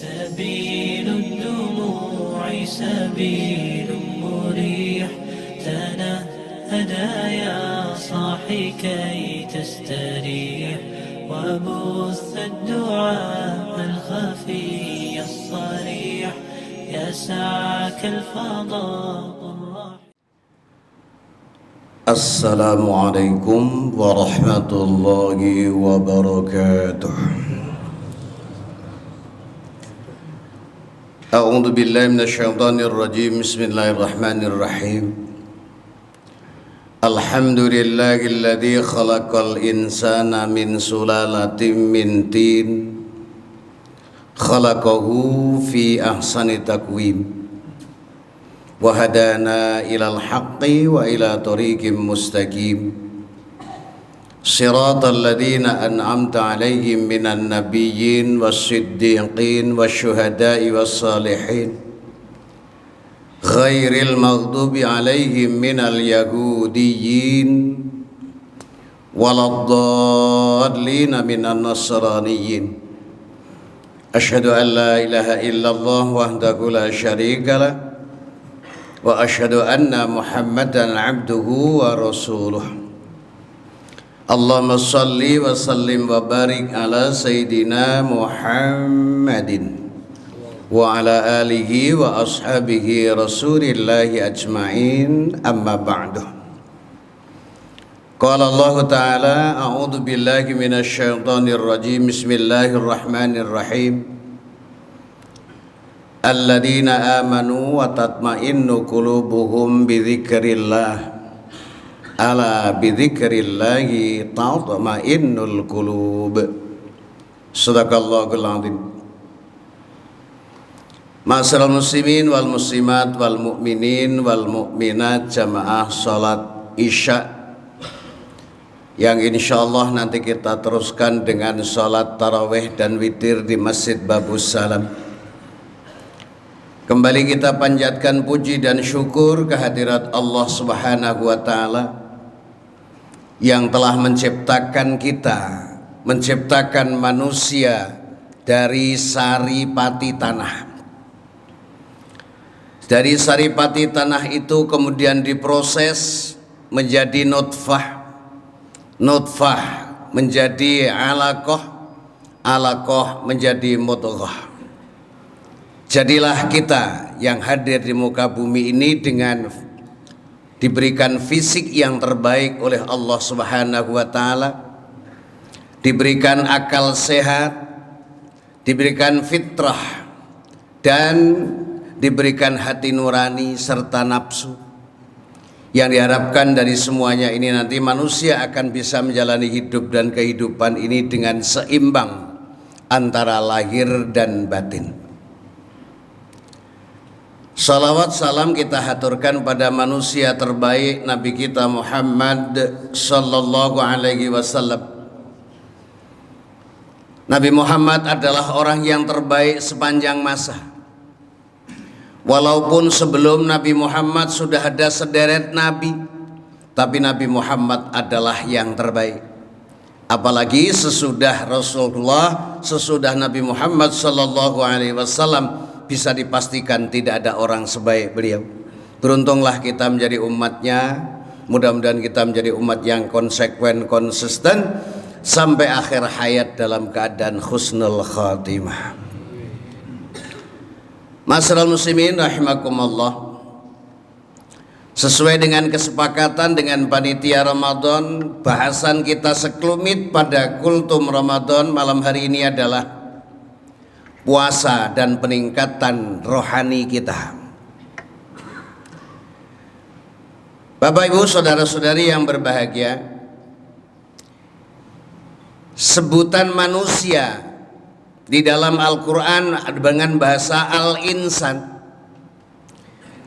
سبيل الدموع سبيل مريح تنهدى يا صاحي كي تستريح وبث الدعاء الخفي الصريح يسعك الفضاء الرحيم. السلام عليكم ورحمة الله وبركاته. أعوذ بالله من الشيطان الرجيم. بسم الله الرحمن الرحيم. الحمد لله الذي خلق الإنسان من سلالة من طين خلقه في أحسن تقويم وهدانا إلى الحق وإلى طريق مستقيم صراط الذين أنعمت عليهم من النبيين والصديقين والشهداء والصالحين غير المغضوب عليهم من اليهوديين ولا الضالين من النصرانيين. أشهد أن لا إله إلا الله وحده لا شريك له وأشهد أن محمدا عبده ورسوله. اللهم صل وسلم وبارك على سيدنا محمد وعلى آله وأصحابه رسول الله أجمعين. أما بعد. قال الله تعالى: أعوذ بالله من الشيطان الرجيم. بسم الله الرحمن الرحيم. الذين آمنوا وتطمئن قلوبهم بذكر الله ألا بذكر الله تطمئن القلوب. صدق الله العظيم. Ma'asyiral muslimin wal muslimat wal mu'minin wal mu'minat jamaah salat Isya yang insyaallah nanti kita teruskan dengan salat tarawih dan witir di Masjid Babus Salam. Kembali kita panjatkan puji dan syukur kehadirat Allah Subhanahu wa taala yang telah menciptakan kita, menciptakan manusia dari saripati tanah. Dari saripati tanah itu kemudian diproses menjadi nutfah, nutfah menjadi alaqah, alaqah menjadi mudghah. Jadilah kita yang hadir di muka bumi ini dengan diberikan fisik yang terbaik oleh Allah Subhanahu wa taala, diberikan akal sehat, diberikan fitrah, dan diberikan hati nurani serta nafsu. Yang diharapkan dari semuanya ini nanti manusia akan bisa menjalani hidup dan kehidupan ini dengan seimbang antara lahir dan batin. Salawat salam kita haturkan pada manusia terbaik Nabi kita Muhammad sallallahu alaihi wasallam. Nabi Muhammad adalah orang yang terbaik sepanjang masa. Walaupun sebelum Nabi Muhammad sudah ada sederet nabi, tapi Nabi Muhammad adalah yang terbaik. Apalagi sesudah Rasulullah, sesudah Nabi Muhammad sallallahu alaihi wasallam, bisa dipastikan tidak ada orang sebaik beliau. Beruntunglah kita menjadi umatnya. Mudah-mudahan kita menjadi umat yang konsekuen, konsisten sampai akhir hayat dalam keadaan husnul khatimah. Ma'asyiral muslimin rahimakumullah. Sesuai dengan kesepakatan dengan panitia Ramadan, bahasan kita sekelumit pada kultum Ramadan malam hari ini adalah puasa dan peningkatan rohani kita. Bapak Ibu saudara-saudari yang berbahagia, sebutan manusia di dalam Al-Quran dengan bahasa Al-Insan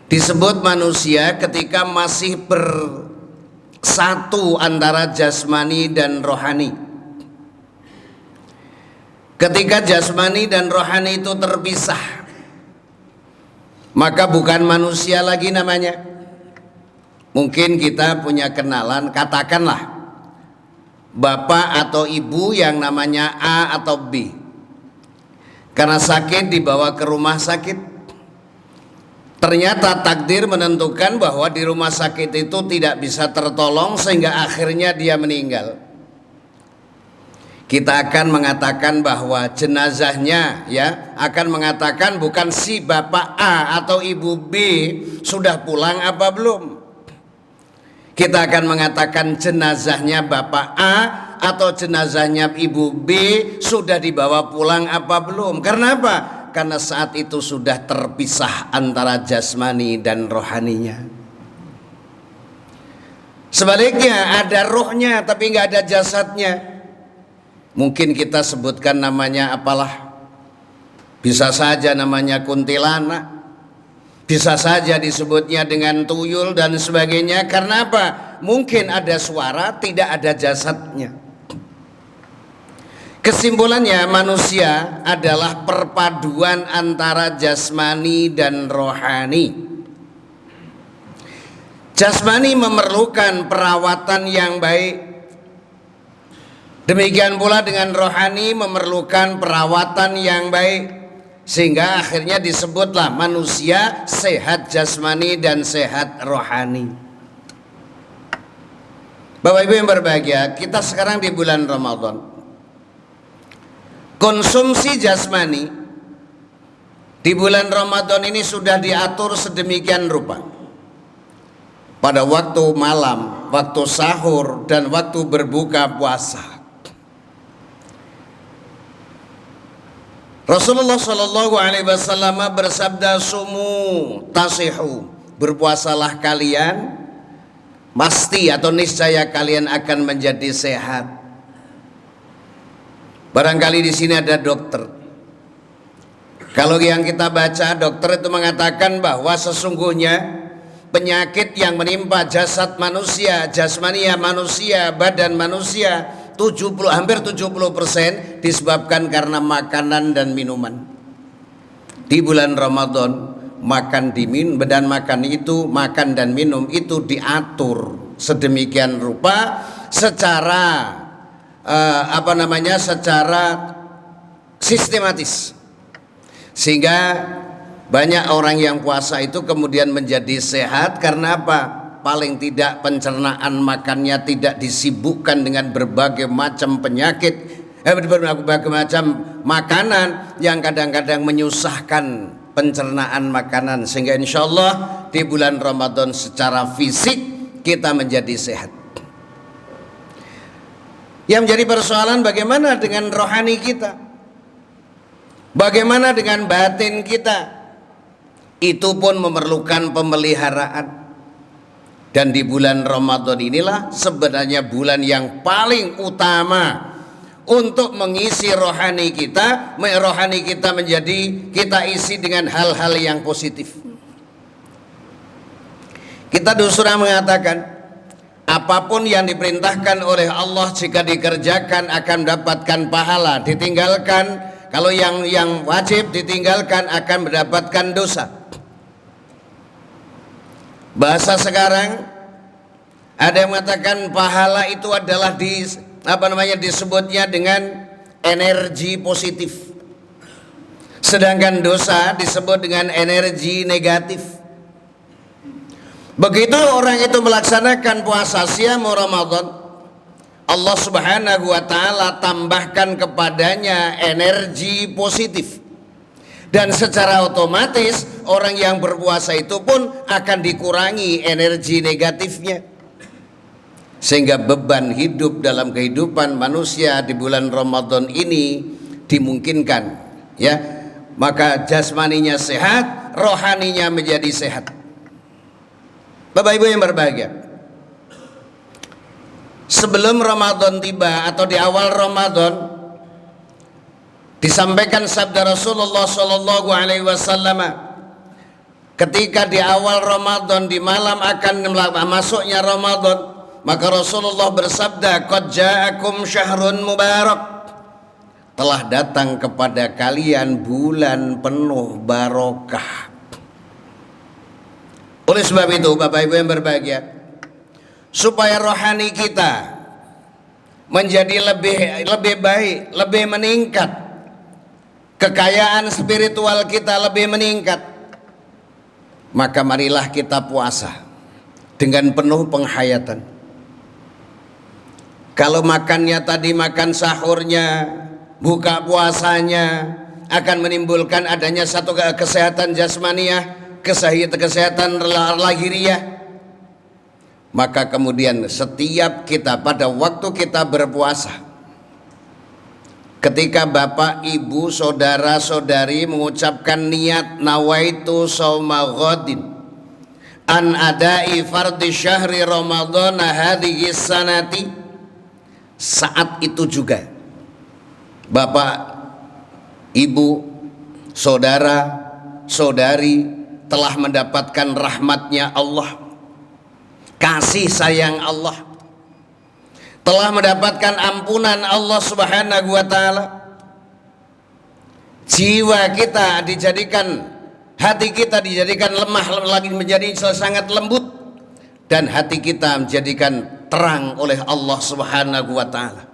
disebut manusia ketika masih bersatu antara jasmani dan rohani. Ketika jasmani dan rohani itu terpisah, maka bukan manusia lagi namanya. Mungkin kita punya kenalan, katakanlah bapak atau ibu yang namanya A atau B. karena sakit dibawa ke rumah sakit. Ternyata takdir menentukan bahwa di rumah sakit itu tidak bisa tertolong sehingga akhirnya dia meninggal. Kita akan mengatakan bahwa jenazahnya akan mengatakan bukan si bapak A atau ibu B sudah pulang apa belum. Kita akan mengatakan jenazahnya bapak A atau jenazahnya ibu B sudah dibawa pulang apa belum. Karena apa? Karena saat itu sudah terpisah antara jasmani dan rohaninya. Sebaliknya ada rohnya tapi nggak ada jasadnya. Mungkin kita sebutkan namanya apalah, bisa saja namanya kuntilanak, bisa saja disebutnya dengan tuyul dan sebagainya. Karena apa? Mungkin ada suara, tidak ada jasadnya. Kesimpulannya, manusia adalah perpaduan antara jasmani dan rohani. Jasmani memerlukan perawatan yang baik. Demikian pula dengan rohani memerlukan perawatan yang baik. Sehingga akhirnya disebutlah manusia sehat jasmani dan sehat rohani. Bapak Ibu yang berbahagia, kita sekarang di bulan Ramadan. Konsumsi jasmani di bulan Ramadan ini sudah diatur sedemikian rupa. Pada waktu malam, waktu sahur, dan waktu berbuka puasa. Rasulullah Shallallahu Alaihi Wasallam bersabda, "Sumu tasihu, berpuasalah kalian, pasti atau niscaya kalian akan menjadi sehat." Barangkali di sini ada dokter. Kalau yang kita baca, dokter itu mengatakan bahwa sesungguhnya penyakit yang menimpa jasad manusia, jasmania manusia, badan manusia, hampir 70% disebabkan karena makanan dan minuman. Di bulan Ramadan makan dan minum itu diatur sedemikian rupa secara secara sistematis, sehingga banyak orang yang puasa itu kemudian menjadi sehat. Karena apa? Paling tidak pencernaan makannya tidak disibukkan dengan berbagai macam penyakit, berbagai macam makanan yang kadang-kadang menyusahkan pencernaan makanan. Sehingga insya Allah di bulan Ramadan secara fisik kita menjadi sehat. Yang menjadi persoalan bagaimana dengan rohani kita, bagaimana dengan batin kita. Itu pun memerlukan pemeliharaan. Dan di bulan Ramadan inilah sebenarnya bulan yang paling utama untuk mengisi rohani kita. Rohani kita kita isi dengan hal-hal yang positif. Kita surah mengatakan, apapun yang diperintahkan oleh Allah jika dikerjakan akan mendapatkan pahala. Ditinggalkan, kalau yang wajib ditinggalkan akan mendapatkan dosa. Bahasa sekarang ada yang mengatakan pahala itu adalah disebutnya dengan energi positif. Sedangkan dosa disebut dengan energi negatif. Begitu orang itu melaksanakan puasa siam Ramadan, Allah Subhanahu wa taala tambahkan kepadanya energi positif. Dan secara otomatis orang yang berpuasa itu pun akan dikurangi energi negatifnya. Sehingga beban hidup dalam kehidupan manusia di bulan Ramadan ini dimungkinkan, maka jasmaninya sehat, rohaninya menjadi sehat. Bapak Ibu yang berbahagia, sebelum Ramadan tiba atau di awal Ramadan disampaikan sabda Rasulullah Shallallahu Alaihi Wasallam ketika di awal Ramadan, di malam akan masuknya Ramadan, maka Rasulullah bersabda, "Qad ja'akum syahrun mubarak." Telah datang kepada kalian bulan penuh barokah. Oleh sebab itu Bapak Ibu yang berbahagia, supaya rohani kita menjadi lebih baik, lebih meningkat, kekayaan spiritual kita lebih meningkat, maka marilah kita puasa dengan penuh penghayatan. Kalau makannya tadi makan sahurnya, buka puasanya akan menimbulkan adanya satu kesehatan jasmaniah, kesehatan lahiriah, maka kemudian setiap kita pada waktu kita berpuasa, ketika bapak, ibu, saudara, saudari mengucapkan niat nawaitu shauma ghadin an adai fardhi syahri ramadhan hadhihi sanati, saat itu juga bapak, ibu, saudara, saudari telah mendapatkan rahmatnya Allah, kasih sayang Allah, telah mendapatkan ampunan Allah Subhanahu wa ta'ala. Jiwa kita dijadikan, hati kita dijadikan lemah lagi menjadi sangat lembut, dan hati kita menjadikan terang oleh Allah Subhanahu wa ta'ala.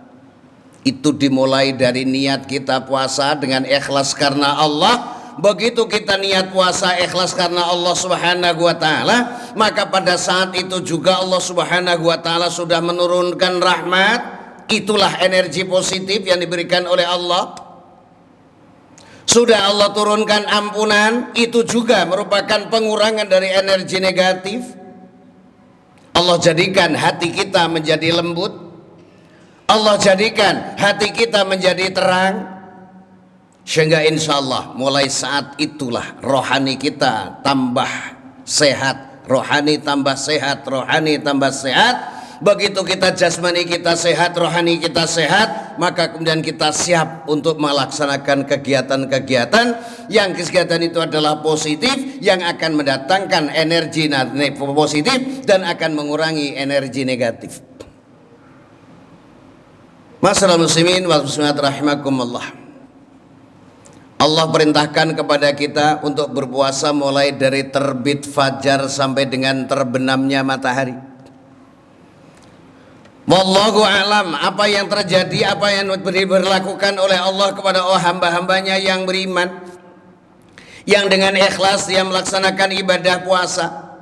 Itu dimulai dari niat kita puasa dengan ikhlas karena Allah. Begitu kita niat puasa ikhlas karena Allah Subhanahu wa ta'ala, maka pada saat itu juga Allah Subhanahu wa ta'ala sudah menurunkan rahmat. Itulah energi positif yang diberikan oleh Allah. Sudah Allah turunkan ampunan, itu juga merupakan pengurangan dari energi negatif. Allah jadikan hati kita menjadi lembut, Allah jadikan hati kita menjadi terang, sehingga insya Allah mulai saat itulah rohani kita tambah sehat, rohani tambah sehat, rohani tambah sehat. Begitu kita jasmani kita sehat, rohani kita sehat, maka kemudian kita siap untuk melaksanakan kegiatan-kegiatan yang kegiatan itu adalah positif, yang akan mendatangkan energi positif dan akan mengurangi energi negatif. Masyaallah muslimin wal muslimat rahimakumullah. Allah perintahkan kepada kita untuk berpuasa mulai dari terbit fajar sampai dengan terbenamnya matahari. Wallahu a'lam, apa yang terjadi, apa yang diberlakukan oleh Allah kepada hamba-hambanya yang beriman, yang dengan ikhlas dia melaksanakan ibadah puasa,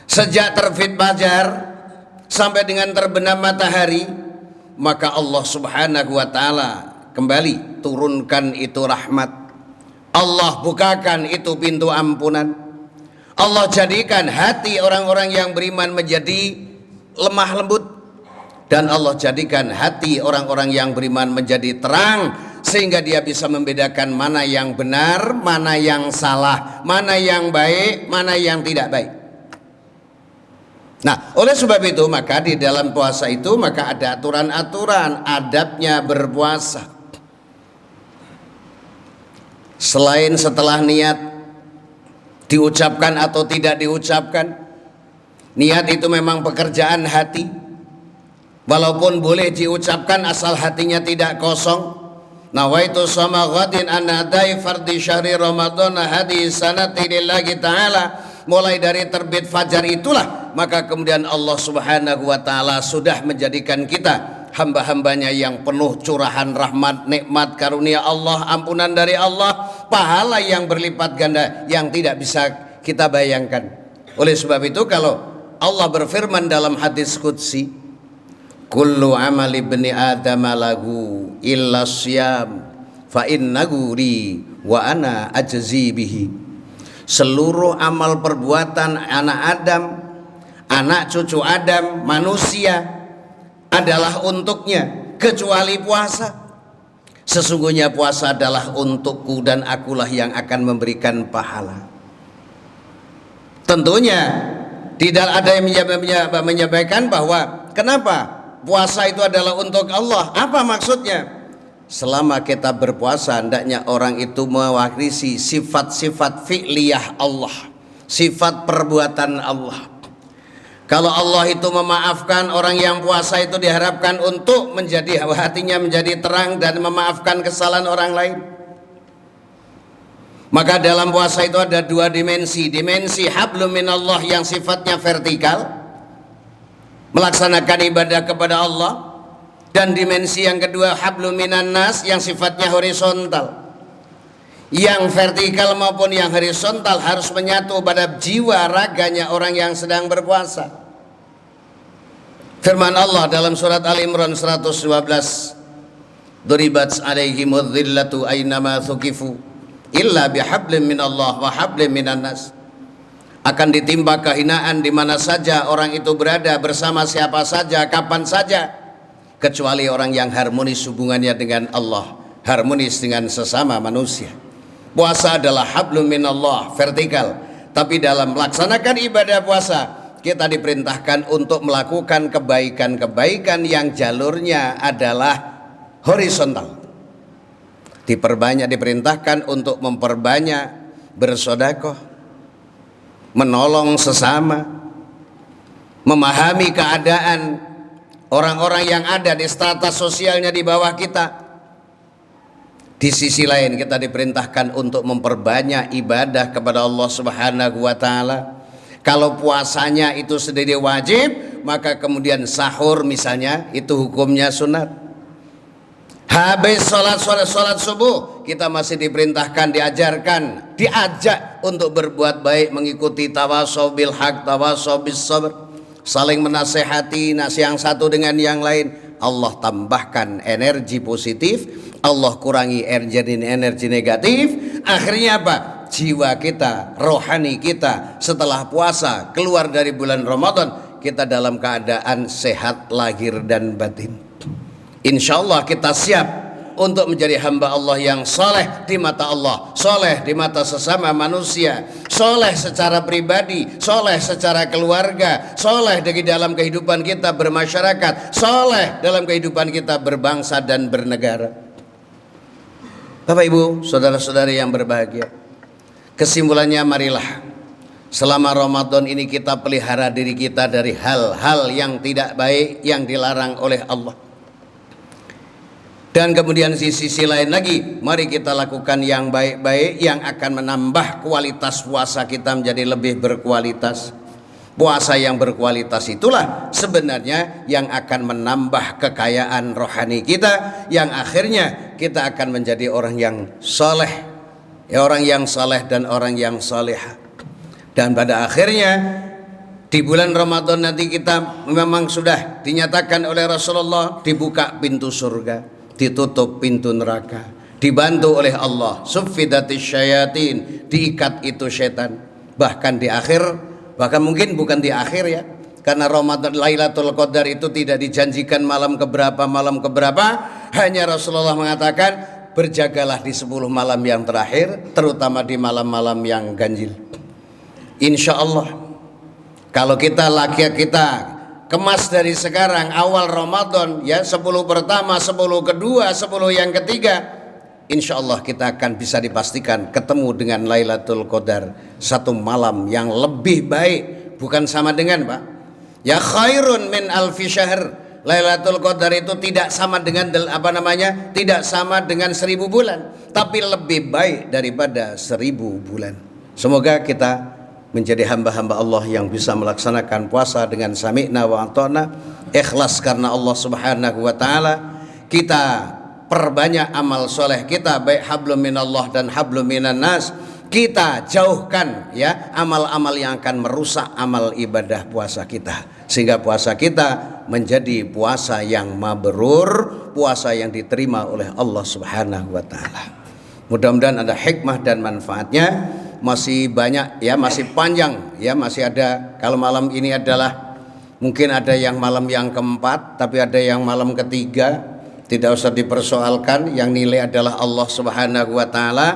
sejak terbit fajar sampai dengan terbenam matahari, maka Allah Subhanahu wa ta'ala kembali turunkan itu rahmat. Allah bukakan itu pintu ampunan. Allah jadikan hati orang-orang yang beriman menjadi lemah lembut, dan Allah jadikan hati orang-orang yang beriman menjadi terang, sehingga dia bisa membedakan mana yang benar, mana yang salah, mana yang baik, mana yang tidak baik. Nah, oleh sebab itu maka di dalam puasa itu maka ada aturan-aturan adabnya berpuasa. Selain setelah niat diucapkan atau tidak diucapkan, niat itu memang pekerjaan hati, walaupun boleh diucapkan asal hatinya tidak kosong. Nawaitu shauma ghadin an adai fardhi syahri ramadhan hadhihi sanati lillahi ta'ala. Mulai dari terbit fajar itulah maka kemudian Allah Subhanahu wa ta'ala sudah menjadikan kita hamba-hambanya yang penuh curahan rahmat, nikmat, karunia Allah, ampunan dari Allah, pahala yang berlipat ganda yang tidak bisa kita bayangkan. Oleh sebab itu kalau Allah berfirman dalam hadis qudsi, kullu amali ibni adam lahu illa syiyam fa innahu li wa ana ajzi bihi. Seluruh amal perbuatan anak Adam, anak cucu Adam, manusia adalah untuknya kecuali puasa. Sesungguhnya puasa adalah untukku dan akulah yang akan memberikan pahala. Tentunya tidak ada yang menyampaikan bahwa kenapa puasa itu adalah untuk Allah. Apa maksudnya? Selama kita berpuasa hendaknya orang itu mewarisi sifat-sifat fi'liyah Allah, sifat perbuatan Allah. Kalau Allah itu memaafkan, orang yang puasa itu diharapkan untuk menjadi hatinya menjadi terang dan memaafkan kesalahan orang lain. Maka dalam puasa itu ada dua dimensi. Dimensi hablum minallah yang sifatnya vertikal, melaksanakan ibadah kepada Allah, dan dimensi yang kedua hablum minan nas yang sifatnya horizontal, yang vertikal maupun yang horizontal harus menyatu pada jiwa raganya orang yang sedang berpuasa. Firman Allah dalam surat Al-Imran 112, "Duribat 'alaihimudz dhillatu aynama thuqifu illa bihablin minallah wa hablin minan nas." Akan ditimpa kehinaan di mana saja orang itu berada, bersama siapa saja, kapan saja, kecuali orang yang harmonis hubungannya dengan Allah, harmonis dengan sesama manusia. Puasa adalah hablum minallah, vertikal. Tapi dalam melaksanakan ibadah puasa, kita diperintahkan untuk melakukan kebaikan-kebaikan yang jalurnya adalah horizontal. Diperintahkan untuk memperbanyak bersedekah, menolong sesama, memahami keadaan orang-orang yang ada di strata sosialnya di bawah kita. Di sisi lain kita diperintahkan untuk memperbanyak ibadah kepada Allah Subhanahu wa taala. Kalau puasanya itu sendiri wajib, maka kemudian sahur misalnya itu hukumnya sunat. Habis sholat subuh, kita masih diperintahkan, diajarkan, diajak untuk berbuat baik, mengikuti tawasau bil haq, tawasau bis sabr, saling menasehati yang satu dengan yang lain. Allah tambahkan energi positif, Allah kurangi energi negatif. Akhirnya apa? Jiwa kita, rohani kita setelah puasa keluar dari bulan Ramadan, kita dalam keadaan sehat lahir dan batin. Insya Allah kita siap untuk menjadi hamba Allah yang soleh di mata Allah, soleh di mata sesama manusia, soleh secara pribadi, soleh secara keluarga, soleh di dalam kehidupan kita bermasyarakat, soleh dalam kehidupan kita berbangsa dan bernegara. Bapak Ibu, saudara-saudari yang berbahagia, kesimpulannya marilah selama Ramadan ini kita pelihara diri kita dari hal-hal yang tidak baik yang dilarang oleh Allah. Dan kemudian di sisi lain lagi, mari kita lakukan yang baik-baik yang akan menambah kualitas puasa kita menjadi lebih berkualitas. Puasa yang berkualitas itulah sebenarnya yang akan menambah kekayaan rohani kita, yang akhirnya kita akan menjadi orang yang soleh, orang yang soleh dan orang yang solehah. Dan pada akhirnya di bulan Ramadan nanti kita memang sudah dinyatakan oleh Rasulullah dibuka pintu surga, ditutup pintu neraka, dibantu oleh Allah, suffidatis syayatin, diikat itu setan. Bahkan di akhir, bahkan mungkin bukan di akhir ya, karena Ramadan Lailatul Qadar itu tidak dijanjikan malam keberapa, hanya Rasulullah mengatakan berjagalah di 10 malam yang terakhir, terutama di malam-malam yang ganjil. Insya Allah kalau kita kemas dari sekarang awal Ramadan ya, 10 pertama, 10 kedua, 10 yang ketiga, insya Allah kita akan bisa dipastikan ketemu dengan Lailatul Qadar, satu malam yang lebih baik, bukan sama dengan Pak ya, khairun min alfi syahr. Lailatul Qadar itu tidak sama dengan tidak sama dengan 1000 bulan, tapi lebih baik daripada 1000 bulan. Semoga kita menjadi hamba-hamba Allah yang bisa melaksanakan puasa dengan sami'na wa ata'na, ikhlas karena Allah Subhanahu wa taala. Kita perbanyak amal soleh kita, baik hablum minallah dan hablum minan nas. Kita jauhkan ya amal-amal yang akan merusak amal ibadah puasa kita, sehingga puasa kita menjadi puasa yang mabrur, puasa yang diterima oleh Allah Subhanahu wa taala. Mudah-mudahan ada hikmah dan manfaatnya. Masih banyak ya, masih panjang ya, masih ada. Kalau malam ini adalah mungkin ada yang malam yang keempat, tapi ada yang malam ketiga, tidak usah dipersoalkan, yang nilai adalah Allah Subhanahu wa taala.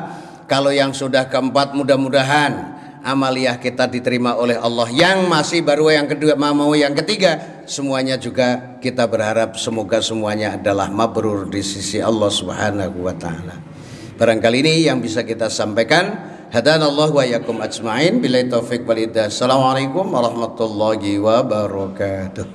Kalau yang sudah keempat, mudah-mudahan amaliyah kita diterima oleh Allah. Yang masih baru yang kedua, mau yang ketiga, semuanya juga kita berharap semoga semuanya adalah mabrur di sisi Allah Subhanahu wa taala. Barangkali ini yang bisa kita sampaikan. Hadanallahu wa iyyakum ajma'in, billahi taufik wal hidayah. Assalamualaikum warahmatullahi wabarakatuh.